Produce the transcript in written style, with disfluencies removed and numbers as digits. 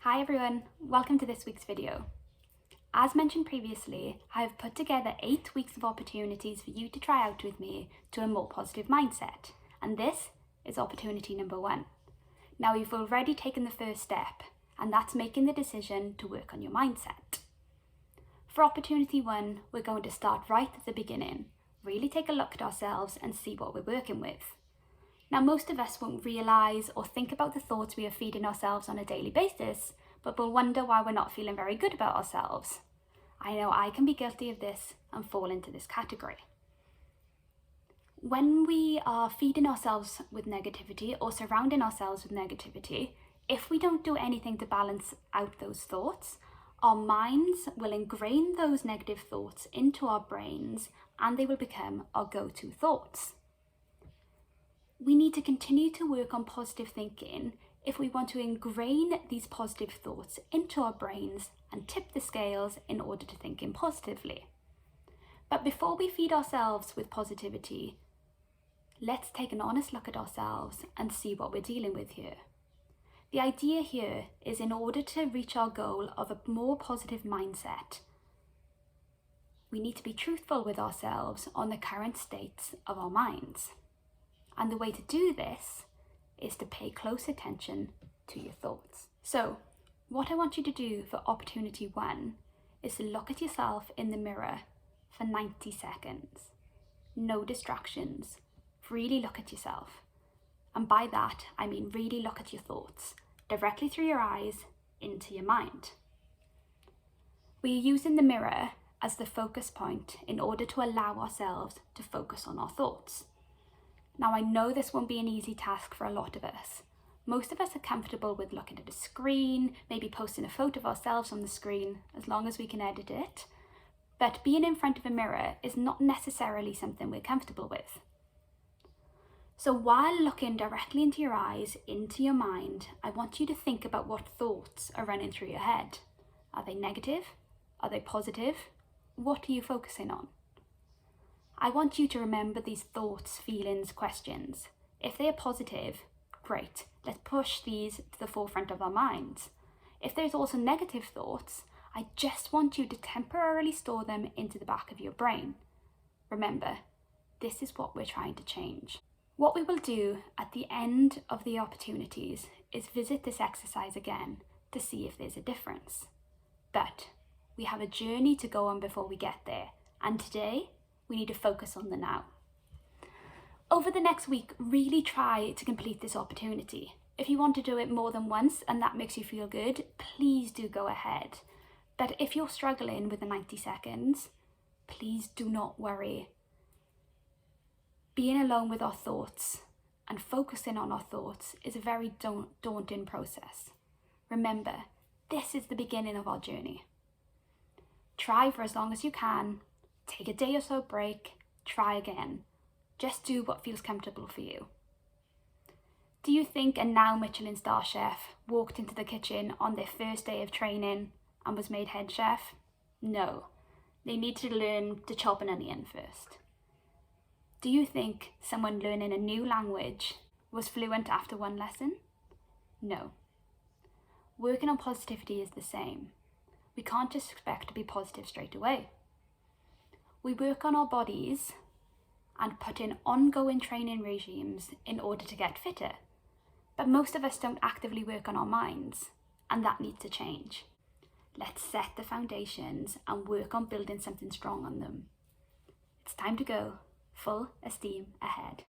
Hi everyone, welcome to this week's video. As mentioned previously, I have put together 8 weeks of opportunities for you to try out with me to a more positive mindset, and this is opportunity number 1. Now you've already taken the first step, and that's making the decision to work on your mindset. For opportunity 1, we're going to start right at the beginning, really take a look at ourselves and see what we're working with. Now, most of us won't realise or think about the thoughts we are feeding ourselves on a daily basis, but we'll wonder why we're not feeling very good about ourselves. I know I can be guilty of this and fall into this category. When we are feeding ourselves with negativity or surrounding ourselves with negativity, if we don't do anything to balance out those thoughts, our minds will ingrain those negative thoughts into our brains and they will become our go-to thoughts. We need to continue to work on positive thinking if we want to ingrain these positive thoughts into our brains and tip the scales in order to think positively. But before we feed ourselves with positivity, let's take an honest look at ourselves and see what we're dealing with here. The idea here is in order to reach our goal of a more positive mindset, we need to be truthful with ourselves on the current states of our minds. And the way to do this is to pay close attention to your thoughts. So what I want you to do for opportunity 1 is to look at yourself in the mirror for 90 seconds. No distractions. Really look at yourself. And by that, I mean really look at your thoughts directly through your eyes into your mind. We are using the mirror as the focus point in order to allow ourselves to focus on our thoughts. Now, I know this won't be an easy task for a lot of us. Most of us are comfortable with looking at a screen, maybe posting a photo of ourselves on the screen, as long as we can edit it. But being in front of a mirror is not necessarily something we're comfortable with. So while looking directly into your eyes, into your mind, I want you to think about what thoughts are running through your head. Are they negative? Are they positive? What are you focusing on? I want you to remember these thoughts, feelings, questions. If they are positive, great, let's push these to the forefront of our minds. If there's also negative thoughts, I just want you to temporarily store them into the back of your brain. Remember, this is what we're trying to change. What we will do at the end of the opportunities is visit this exercise again to see if there's a difference. But we have a journey to go on before we get there, and today, we need to focus on the now. Over the next week, really try to complete this opportunity. If you want to do it more than once and that makes you feel good, please do go ahead. But if you're struggling with the 90 seconds, please do not worry. Being alone with our thoughts and focusing on our thoughts is a very daunting process. Remember, this is the beginning of our journey. Try for as long as you can. Take a day or so break, try again. Just do what feels comfortable for you. Do you think a now Michelin star chef walked into the kitchen on their first day of training and was made head chef? No, they need to learn to chop an onion first. Do you think someone learning a new language was fluent after one lesson? No. Working on positivity is the same. We can't just expect to be positive straight away. We work on our bodies and put in ongoing training regimes in order to get fitter. But most of us don't actively work on our minds, and that needs to change. Let's set the foundations and work on building something strong on them. It's time to go full esteem ahead.